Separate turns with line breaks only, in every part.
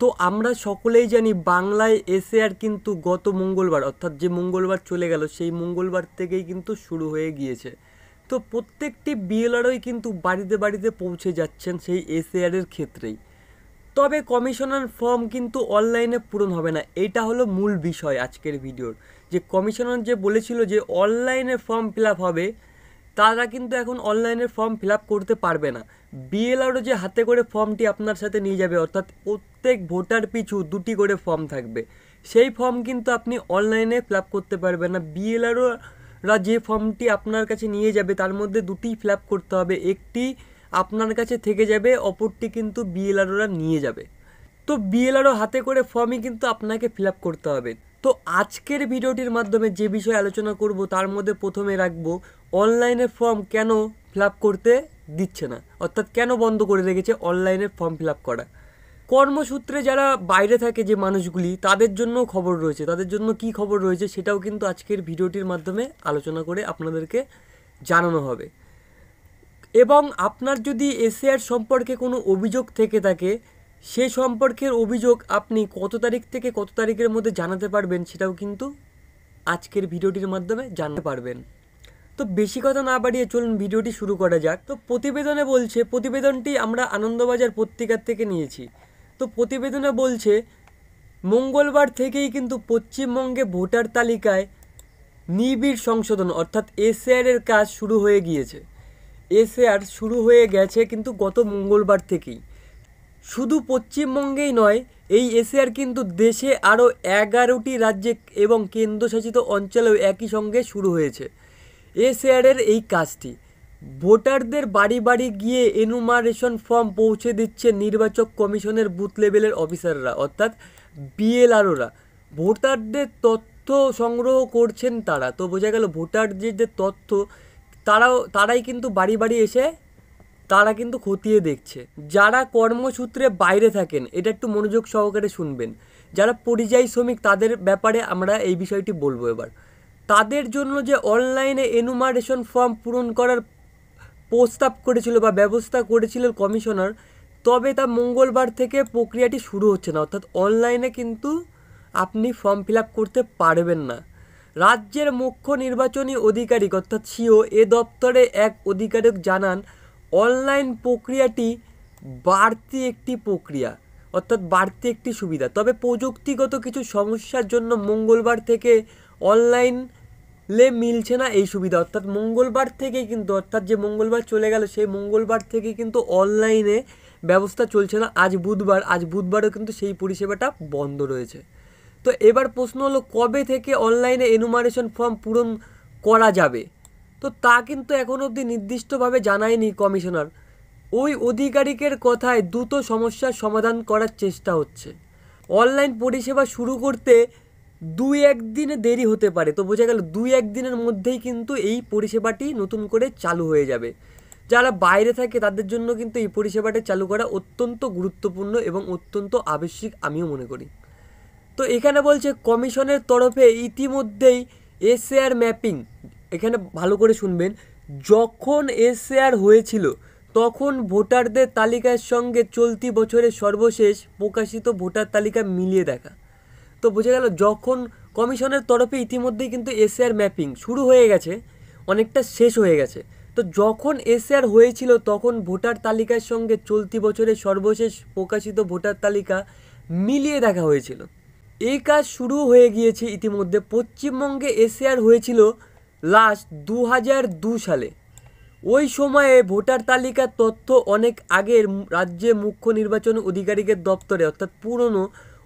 তো আমরা সকলেই জানি বাংলায় এসএআর কিন্তু গত মঙ্গলবার অর্থাৎ যে মঙ্গলবার চলে গেল সেই মঙ্গলবার থেকেই কিন্তু শুরু হয়ে গিয়েছে। তো প্রত্যেকটি বিএলআরওই কিন্তু বাড়িতে বাড়িতে পৌঁছে যাচ্ছেন সেই এসএআরের ক্ষেত্রেই। তবে কমিশনার ফর্ম কিন্তু অনলাইনে পূরণ হবে না, এটা হলো মূল বিষয় আজকের ভিডিওর। যে কমিশনার যে বলেছিল যে অনলাইনে ফর্ম ফিল আপ হবে, তারা কিন্তু এখন অনলাইনে ফর্ম ফিল আপ করতে পারবে না। বিএলআরও যে হাতে করে ফর্মটি আপনার সাথে নিয়ে যাবে, অর্থাৎ প্রত্যেক ভোটার পিছু 2টি করে ফর্ম থাকবে, সেই ফর্ম কিন্তু আপনি অনলাইনে ফিল আপ করতে পারবেন না। বিএলআরওরা যে ফর্মটি আপনার কাছে নিয়ে যাবে তার মধ্যে 2টিই ফিল আপ করতে হবে, একটি আপনার কাছে থেকে যাবে, অপরটি কিন্তু বিএলআরওরা নিয়ে যাবে। তো বিএলআরও হাতে করে ফর্মই কিন্তু আপনাকে ফিল আপ করতে হবে। তো আজকের ভিডিওটির মাধ্যমে যে বিষয়ে আলোচনা করব তার মধ্যে প্রথমে রাখবো অনলাইনে ফর্ম কেন ফিল আপ করতে দিচ্ছে না, অর্থাৎ কেন বন্ধ করে রেখেছে অনলাইনে ফর্ম ফিল আপ করা। কর্মসূত্রে যারা বাইরে থাকে যে মানুষগুলি, তাদের জন্য খবর রয়েছে, তাদের জন্য কি খবর রয়েছে সেটাও কিন্তু আজকের ভিডিওটির মাধ্যমে আলোচনা করে আপনাদেরকে জানানো হবে। এবং আপনার যদি এসএআর সম্পর্কে কোনো অভিযোগ থেকে থাকে, সে সম্পর্কের অভিযোগ আপনি কত তারিখ থেকে কত তারিখের মধ্যে জানাতে পারবেন সেটাও কিন্তু আজকের ভিডিওটির মাধ্যমে জানতে পারবেন। তো বেশি কথা না বাড়িয়ে চলুন ভিডিওটি শুরু করা যাক। তো প্রতিবেদনে বলছে, প্রতিবেদনটি আমরা আনন্দবাজার পত্রিকার থেকে নিয়েছি। তো প্রতিবেদনে বলছে মঙ্গলবার থেকেই কিন্তু পশ্চিমবঙ্গে ভোটার তালিকায় নিবিড় সংশোধন অর্থাৎ এসএআরের কাজ শুরু হয়ে গিয়েছে। এসএআর শুরু হয়ে গেছে কিন্তু গত মঙ্গলবার থেকেই। শুধু পশ্চিমবঙ্গেই নয়, এই এসএআর কিন্তু দেশে আরও 11টি রাজ্যে এবং কেন্দ্রশাসিত অঞ্চলেও একই সঙ্গে শুরু হয়েছে এসএআরের এই কাজটি। ভোটারদের বাড়ি বাড়ি গিয়ে এনুমারেশন ফর্ম পৌঁছে দিচ্ছে নির্বাচক কমিশনের বুথ লেভেলের অফিসাররা অর্থাৎ বিএলআরওরা। ভোটারদের তথ্য সংগ্রহ করছেন তারা। তো বোঝা গেল ভোটারদের যে তথ্য তারাই কিন্তু বাড়ি বাড়ি এসে তারা কিন্তু খতিয়ে দেখছে। যারা কর্মসূত্রে বাইরে থাকেন, এটা একটু মনোযোগ সহকারে শুনবেন, যারা পরিযায়ী শ্রমিক তাদের ব্যাপারে আমরা এই বিষয়টি বলবো এবার। তাদের জন্য যে অনলাইনে এনুমারেশন ফর্ম পূরণ করার প্রস্তাব করেছিল বা ব্যবস্থা করেছিল কমিশনার, তবে তা মঙ্গলবার থেকে প্রক্রিয়াটি শুরু হচ্ছে না, অর্থাৎ অনলাইনে কিন্তু আপনি ফর্ম ফিল আপ করতে পারবেন না। রাজ্যের মুখ্য নির্বাচনী আধিকারিক অর্থাৎ সিও এ দপ্তরে এক আধিকারিক জানান অনলাইন প্রক্রিয়াটি বাড়তি একটি প্রক্রিয়া অর্থাৎ বাড়তি একটি সুবিধা, তবে প্রযুক্তিগত কিছু সমস্যার জন্য মঙ্গলবার থেকে অনলাইনে মিলছে না এই সুবিধা। অর্থাৎ মঙ্গলবার থেকেই কিন্তু, অর্থাৎ যে মঙ্গলবার চলে গেল সেই মঙ্গলবার থেকে কিন্তু অনলাইনে ব্যবস্থা চলছে না। আজ বুধবারও কিন্তু সেই পরিষেবাটা বন্ধ রয়েছে। তো এবার প্রশ্ন হলো কবে থেকে অনলাইনে এনুমারেশন ফর্ম পূরণ করা যাবে। তো তা কিন্তু এখনও অবধি নির্দিষ্টভাবে জানায়নি কমিশনার। ওই আধিকারিকের কথায় দ্রুত সমস্যার সমাধান করার চেষ্টা হচ্ছে। অনলাইন পরিষেবা শুরু করতে 2-1 দিনে দেরি হতে পারে। তো বোঝা গেল 2-1 দিনের মধ্যেই কিন্তু এই পরিষেবাটি নতুন করে চালু হয়ে যাবে। যারা বাইরে থাকে তাদের জন্য কিন্তু এই পরিষেবাটা চালু করা অত্যন্ত গুরুত্বপূর্ণ এবং অত্যন্ত আবশ্যিক আমিও মনে করি। তো এখানে বলছে কমিশনের তরফে ইতিমধ্যেই এসএআর ম্যাপিং, এখানে ভালো করে শুনবেন, যখন এসএআর হয়েছিল তখন ভোটারদের তালিকার সঙ্গে চলতি বছরের সর্বশেষ প্রকাশিত ভোটার তালিকা মিলিয়ে দেখা। তো বোঝা গেল যখন কমিশনের তরফে ইতিমধ্যেই কিন্তু এসএআর ম্যাপিং শুরু হয়ে গেছে, অনেকটা শেষ হয়ে গেছে। তো যখন এসএআর হয়েছিল তখন ভোটার তালিকার সঙ্গে চলতি বছরের সর্বশেষ প্রকাশিত ভোটার তালিকা মিলিয়ে দেখা হয়েছিল। এই কাজ শুরু হয়ে গিয়েছে ইতিমধ্যে। পশ্চিমবঙ্গে এসএআর হয়েছিল লাস্ট 2002 সালে। ওই সময়ে ভোটার তালিকার তথ্য অনেক আগের রাজ্যে মুখ্য নির্বাচন আধিকারিকের দপ্তরে অর্থাৎ পুরনো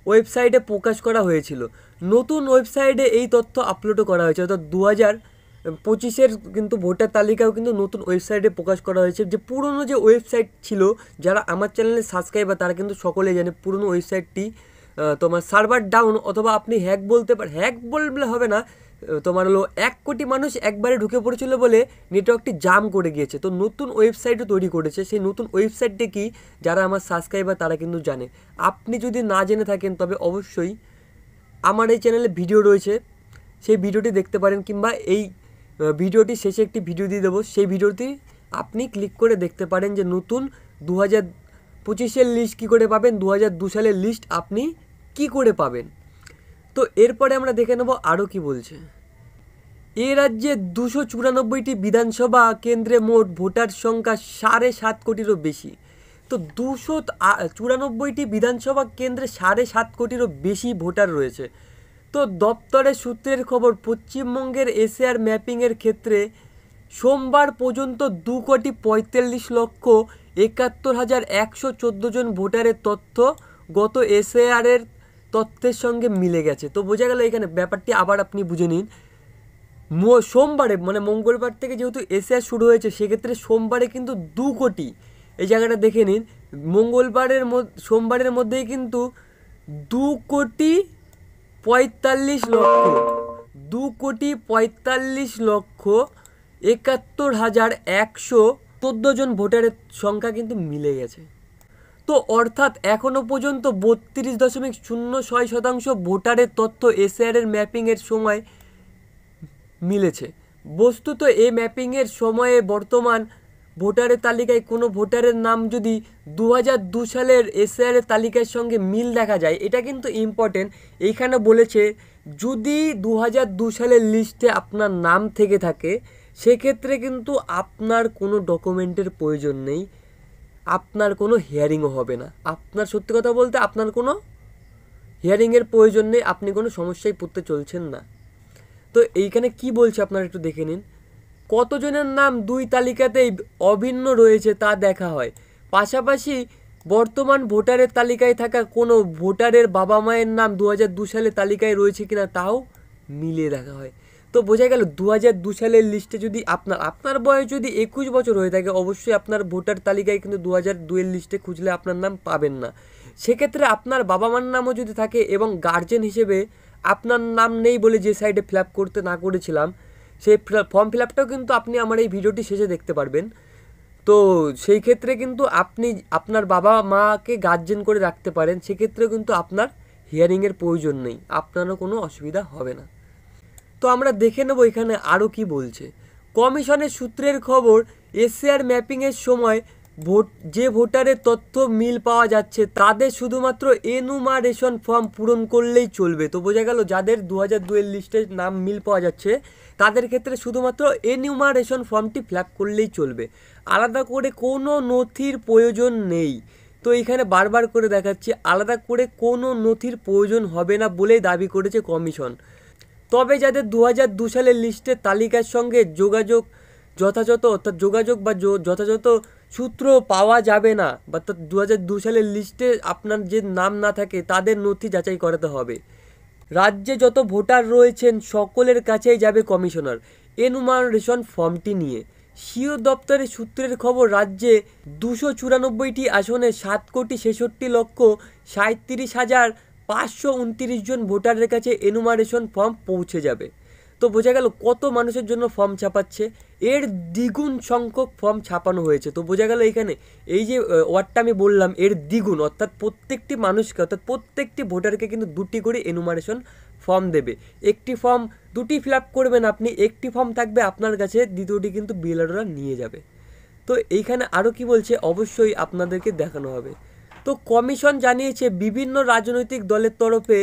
ওয়েবসাইটে প্রকাশ করা হয়েছিল। নতুন ওয়েবসাইটে এই তথ্য আপলোডও করা হয়েছে, অর্থাৎ 2025-এর কিন্তু ভোটার তালিকাও কিন্তু নতুন ওয়েবসাইটে প্রকাশ করা হয়েছে। যে পুরনো যে ওয়েবসাইট ছিল, যারা আমার চ্যানেলে সাবস্ক্রাইবার তারা কিন্তু সকলেই জানে পুরনো ওয়েবসাইটটি তোমার সার্ভার ডাউন অথবা আপনি হ্যাক বললে হবে না, তোমার হলো 1 কোটি মানুষ একবারে ঢুকে পড়েছিল বলে নেটওয়ার্কটি জাম করে গিয়েছে। তো নতুন ওয়েবসাইটও তৈরি করেছে। সেই নতুন ওয়েবসাইটটি কি, যারা আমার সাবস্ক্রাইবার তারা কিন্তু জানে। আপনি যদি না জেনে থাকেন তবে অবশ্যই আমার এই চ্যানেলে ভিডিও রয়েছে, সেই ভিডিওটি দেখতে পারেন, কিংবা এই ভিডিওটি শেষে একটি ভিডিও দিয়ে দেবো, সেই ভিডিওটি আপনি ক্লিক করে দেখতে পারেন যে নতুন 2025-এর লিস্ট কী করে পাবেন, 2002 সালের লিস্ট আপনি কি করে পাবেন। তো এরপরে আমরা দেখে নেব আরও কি বলছে। এ রাজ্যে 294টি বিধানসভা কেন্দ্রে মোট ভোটার সংখ্যা 7.5 কোটিরও বেশি। তো 294টি বিধানসভা কেন্দ্রে 7.5 কোটিরও বেশি ভোটার রয়েছে। তো দপ্তরের সূত্রের খবর, পশ্চিমবঙ্গের এসআর ম্যাপিংয়ের ক্ষেত্রে সোমবার পর্যন্ত 2,45,71,114 জন ভোটারের তথ্য গত এসআরের তথ্যের সঙ্গে মিলে গেছে। তো বোঝা গেল এখানে ব্যাপারটি আবার আপনি বুঝে নিন। সোমবারে মানে মঙ্গলবার থেকে যেহেতু এসআর শুরু হয়েছে, সেক্ষেত্রে সোমবারে কিন্তু 2 কোটি, এই জায়গাটা দেখে নিন, সোমবারের মধ্যেই কিন্তু 2,45,71,114 জন ভোটারের সংখ্যা কিন্তু মিলে গেছে। তো অর্থাৎ এখনও পর্যন্ত 32.06% ভোটারের তথ্য এসআরের ম্যাপিংয়ের সময় মিলেছে। বস্তুত এই ম্যাপিংয়ের সময়ে বর্তমান ভোটারের তালিকায় কোনো ভোটারের নাম যদি 2002 সালের এসআরের তালিকার সঙ্গে মিল দেখা যায়, এটা কিন্তু ইম্পর্টেন্ট। এইখানে বলেছে যদি 2002 সালের লিস্টে আপনার নাম থেকে থাকে, সেক্ষেত্রে কিন্তু আপনার কোনো ডকুমেন্টের প্রয়োজন নেই, আপনার কোনো হিয়ারিংও হবে না। আপনার সত্যি কথা বলতে আপনার কোনো হিয়ারিংয়ের প্রয়োজন নেই, আপনি কোনো সমস্যায় পড়তে চলছেন না। তো এইখানে কি বলছে আপনারা একটু দেখে নিন। কতজনের নাম 2 তালিকাতেই অভিন্ন রয়েছে তা দেখা হয়। পাশাপাশি বর্তমান ভোটারের তালিকায় থাকা কোনো ভোটারের বাবা মায়ের নাম 2002 সালের তালিকায় রয়েছে কিনা তাও মিলিয়ে দেখা হয়। তো বোঝা গেল 2002 সালের লিস্টে যদি আপনার বয়স যদি 21 বছর হয়ে থাকে, অবশ্যই আপনার ভোটার তালিকায় কিন্তু 2002-এর লিস্টে খুঁজলে আপনার নাম পাবেন না। সেক্ষেত্রে আপনার বাবা মার নামও যদি থাকে এবং গার্জেন হিসেবে আপনার নাম নেই বলে যে সাইডে ফিল আপ করতে না করেছিলাম, সেই ফর্ম ফিল আপটাও কিন্তু আপনি আমার এই ভিডিওটি শেষে দেখতে পারবেন। তো সেই ক্ষেত্রে কিন্তু আপনি আপনার বাবা মাকে গার্জেন করে রাখতে পারেন, সেক্ষেত্রে কিন্তু আপনার হিয়ারিংয়ের প্রয়োজন নেই, আপনারও কোনো অসুবিধা হবে না। তো আমরা দেখে নেব এখানে আরও কি বলছে। কমিশনের সূত্রের খবর, এসআর ম্যাপিংয়ের সময় যে ভোটারের তথ্য মিল পাওয়া যাচ্ছে তাদের শুধুমাত্র এনুমারেশন ফর্ম পূরণ করলেই চলবে। তো বোঝা গেল যাদের 2002-এর লিস্টে নাম মিল পাওয়া যাচ্ছে তাদের ক্ষেত্রে শুধুমাত্র এনুমারেশন ফর্মটি ফিল আপ করলেই চলবে, আলাদা করে কোনো নথির প্রয়োজন নেই। তো এখানে বারবার করে দেখাচ্ছি, আলাদা করে কোনো নথির প্রয়োজন হবে না বলেই দাবি করেছে কমিশন। তবে যাদের 2002 সালের লিস্টের তালিকার সঙ্গে যথাযথ সূত্র পাওয়া যাবে না, বা 2002 সালের লিস্টে আপনার যে নাম না থাকে তাদের নথি যাচাই করাতে হবে। রাজ্যে যত ভোটার রয়েছেন সকলের কাছেই যাবে কমিশনার এনুমারেশন ফর্মটি নিয়ে। সিও দপ্তরের সূত্রের খবর, রাজ্যে 294টি আসনে 7,66,37,529 জন ভোটারের কাছে এনুমারেশন ফর্ম পৌঁছে যাবে। তো বোঝা গেল কত মানুষের জন্য ফর্ম ছাপাচ্ছে, এর দ্বিগুণ সংখ্যক ফর্ম ছাপানো হয়েছে। তো বোঝা গেল এখানে এই যে ওয়ার্ডটা আমি বললাম এর দ্বিগুণ, অর্থাৎ প্রত্যেকটি মানুষকে অর্থাৎ প্রত্যেকটি ভোটারকে কিন্তু 2টি করে এনুমারেশন ফর্ম দেবে। একটি ফর্ম 2টি ফিল আপ করবেন আপনি, একটি ফর্ম থাকবে আপনার কাছে, দ্বিতীয়টি কিন্তু বিএলআরওরা নিয়ে যাবে। তো এইখানে আরও কি বলছে অবশ্যই আপনাদেরকে দেখানো হবে। তো কমিশন জানিয়েছে বিভিন্ন রাজনৈতিক দলের তরফে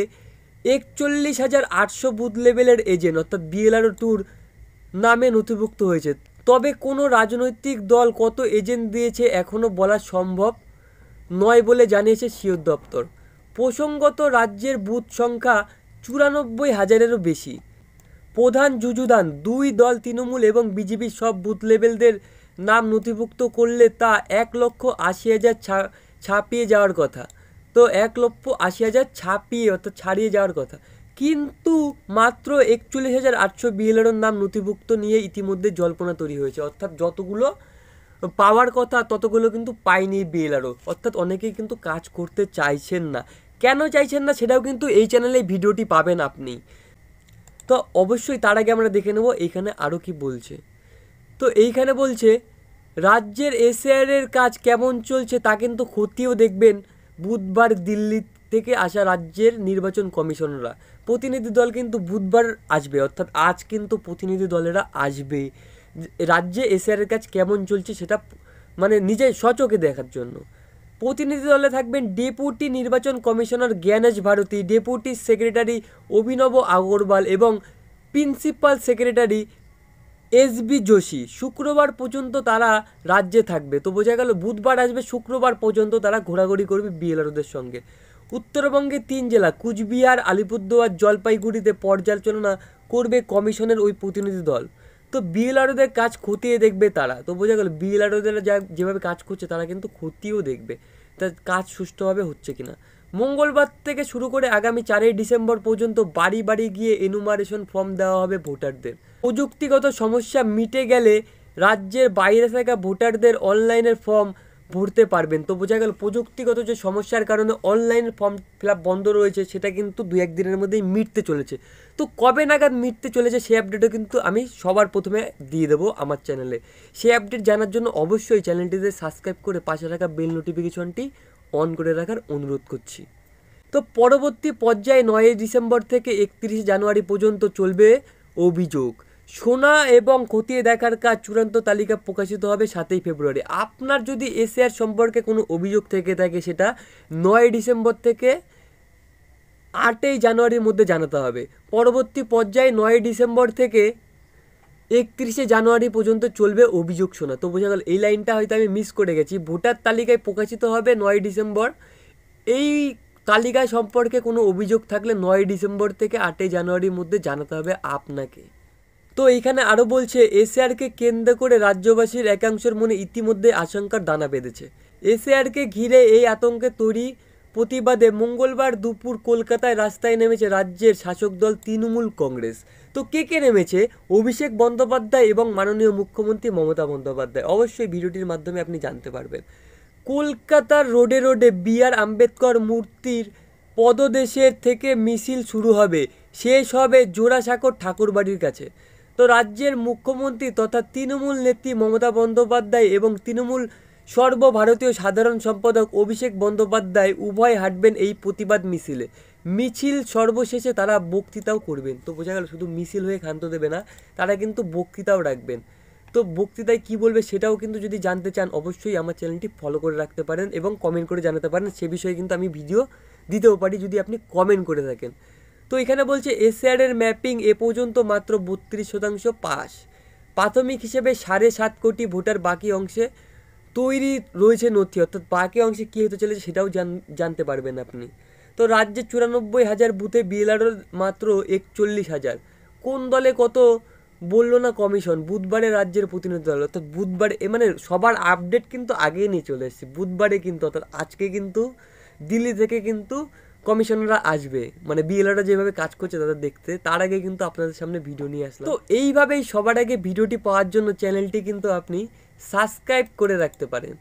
41,800 বুথ লেভেলের এজেন্ট অর্থাৎ বিএলআরও 2 নামে নথিভুক্ত হয়েছে। তবে কোনো রাজনৈতিক দল কত এজেন্ট দিয়েছে এখনও বলা সম্ভব নয় বলে জানিয়েছে সিও দপ্তর। প্রসঙ্গত রাজ্যের বুথ সংখ্যা 94,000-এরও বেশি। প্রধান যুযুধান 2 দল তৃণমূল এবং বিজেপি সব বুথ লেভেলদের নাম নথিভুক্ত করলে তা 1,80,000 ছাপিয়ে যাওয়ার কথা। তো 1,80,000 ছাড়িয়ে যাওয়ার কথা, কিন্তু মাত্র 41,800 বিএলআরওর নাম নথিভুক্ত নিয়ে ইতিমধ্যে জল্পনা তৈরি হয়েছে। অর্থাৎ যতগুলো পাওয়ার কথা ততগুলো কিন্তু পায়নি বিএলআরও, অর্থাৎ অনেকেই কিন্তু কাজ করতে চাইছেন না। কেন চাইছেন না সেটাও কিন্তু এই চ্যানেলে ভিডিওটি পাবেন আপনি। তো অবশ্যই তার আগে আমরা দেখে নেব এইখানে আরও কি বলছে। তো এইখানে বলছে রাজ্যের এসআরের কাজ কেমন চলছে তা কিন্তু খতিয়েও দেখবেন বুধবার দিল্লি থেকে আসা রাজ্যের নির্বাচন কমিশনাররা। প্রতিনিধি দল কিন্তু বুধবার আসবে, অর্থাৎ আজ কিন্তু প্রতিনিধি দলেরা আসবে রাজ্যে এসআরের কাজ কেমন চলছে সেটা মানে নিজে স্বচোখে দেখার জন্য। প্রতিনিধি দলে থাকবেন ডেপুটি নির্বাচন commissioner Gyanesh Bharati, deputy secretary Abhinav Agarwal এবং প্রিন্সিপাল সেক্রেটারি এসবি যোশী। শুক্রবার পর্যন্ত তারা রাজ্যে থাকবে। তো বোঝা গেল বুধবার আসবে, শুক্রবার পর্যন্ত তারা ঘোরাঘুরি করবে বিএলআরওদের সঙ্গে। উত্তরবঙ্গে 3 জেলা কুচবিহার, আলিপুরদুয়ার, জলপাইগুড়িতে পর্যালোচনা করবে কমিশনের ওই প্রতিনিধি দল। তো বিএলআরওদের কাজ খতিয়ে দেখবে তারা। তো বোঝা গেল বিএলআরওদের যেভাবে কাজ করছে তারা কিন্তু খতিয়েও দেখবে তার কাজ সুষ্ঠুভাবে হচ্ছে কিনা। মঙ্গলবার থেকে শুরু করে আগামী 4ই ডিসেম্বর পর্যন্ত বাড়ি বাড়ি গিয়ে এনুমারেশন ফর্ম দেওয়া হবে ভোটারদের। প্রযুক্তিগত সমস্যা মিটে গেলে রাজ্যের বাইরে থাকা ভোটারদের অনলাইনের ফর্ম ভরতে পারবেন। তো বোঝা গেল প্রযুক্তিগত যে সমস্যার কারণে অনলাইন ফর্ম ফিল আপ বন্ধ রয়েছে সেটা কিন্তু 2-1 দিনের মধ্যেই মিটতে চলেছে। তো কবে নাগাদ মিটতে চলেছে সেই আপডেটও কিন্তু আমি সবার প্রথমে দিয়ে দেবো আমার চ্যানেলে। সেই আপডেট জানার জন্য অবশ্যই চ্যানেলটিতে সাবস্ক্রাইব করে পাশে থাকা বেল নোটিফিকেশনটি অন করে রাখার অনুরোধ করছি। তো পরবর্তী পর্যায়ে 9ই ডিসেম্বর থেকে 31 জানুয়ারি পর্যন্ত চলবে অভিযোগ শোনা এবং খতিয়ে দেখার কাজ। চূড়ান্ত তালিকা প্রকাশিত হবে 7ই ফেব্রুয়ারি। আপনার যদি এসআর সম্পর্কে কোনো অভিযোগ থেকে থাকে সেটা 9 ডিসেম্বর থেকে 8ই জানুয়ারির মধ্যে জানাতে হবে। পরবর্তী পর্যায়ে 9 ডিসেম্বর থেকে 31 জানুয়ারি পর্যন্ত চলবে অভিযোগ শোনা। তো বোঝা গেল এই লাইনটা হয়তো আমি মিস করে গেছি। ভোটার তালিকায় প্রকাশিত হবে 9 ডিসেম্বর। এই তালিকায় সম্পর্কে কোনো অভিযোগ থাকলে 9 ডিসেম্বর থেকে 8ই জানুয়ারির মধ্যে জানাতে হবে আপনাকে। তো এইখানে আরও বলছে এসআরকে কেন্দ্র করে রাজ্যবাসীর একাংশের মনে ইতিমধ্যে আশঙ্কার দানা বেঁধেছে। এসআরকে ঘিরে এই আতঙ্কের তৈরি প্রতিবাদে মঙ্গলবার দুপুর কলকাতায় রাস্তায় নেমেছে রাজ্যের শাসক দল তৃণমূল কংগ্রেস। তো কে নেমেছে? অভিষেক বন্দ্যোপাধ্যায় এবং মাননীয় মুখ্যমন্ত্রী মমতা বন্দ্যোপাধ্যায়। অবশ্যই ভিডিওটির মাধ্যমে আপনি জানতে পারবেন। কলকাতার রোডে রোডে বি.আর. আম্বেদকর মূর্তির পদদেশের থেকে মিছিল শুরু হবে, শেষ হবে জোড়াসাঁকোর ঠাকুরবাড়ির কাছে। তো রাজ্যের মুখ্যমন্ত্রী তথা তৃণমূল নেত্রী মমতা বন্দ্যোপাধ্যায় এবং তৃণমূল সর্বভারতীয় সাধারণ সম্পাদক অভিষেক বন্দ্যোপাধ্যায় উভয় হাঁটবেন এই প্রতিবাদ মিছিলে। মিছিল সর্বশেষে তারা বক্তৃতাও করবেন। তো বোঝা গেল শুধু মিছিল হয়ে ক্ষান্ত দেবে না, তারা কিন্তু বক্তৃতাও রাখবেন। তো বক্তৃতায় কী বলবে সেটাও কিন্তু যদি জানতে চান অবশ্যই আমার চ্যানেলটি ফলো করে রাখতে পারেন এবং কমেন্ট করে জানাতে পারেন। সে বিষয়ে কিন্তু আমি ভিডিও দিতেও পারি যদি আপনি কমেন্ট করে থাকেন। তো এখানে বলছে এসআরের ম্যাপিং এ পর্যন্ত মাত্র 32% পাস। প্রাথমিক হিসেবে 7.5 কোটি ভোটার বাকি অংশে তৈরি রয়েছে নথি, অর্থাৎ বাকি অংশে কী হতে চলেছে সেটাও জানতে পারবেন আপনি। তো রাজ্যে 94,000 বুথে বিএলআরও মাত্র 41,000। কোন দলে কত বললো না কমিশন। বুধবারে রাজ্যের প্রতিনিধি দল, অর্থাৎ বুধবারে মানে সবার আপডেট কিন্তু আগেই নিয়ে চলে এসেছে। বুধবারে কিন্তু অর্থাৎ আজকে কিন্তু দিল্লি থেকে কিন্তু কমিশনাররা আসবে, মানে বিএলআররা যেভাবে কাজ করছে তাদের দেখতে, তার আগে কিন্তু আপনাদের সামনে ভিডিও নিয়ে আসলাম। তো এইভাবেই সবার আগে ভিডিওটি পাওয়ার জন্য চ্যানেলটি কিন্তু আপনি সাবস্ক্রাইব করে রাখতে পারেন।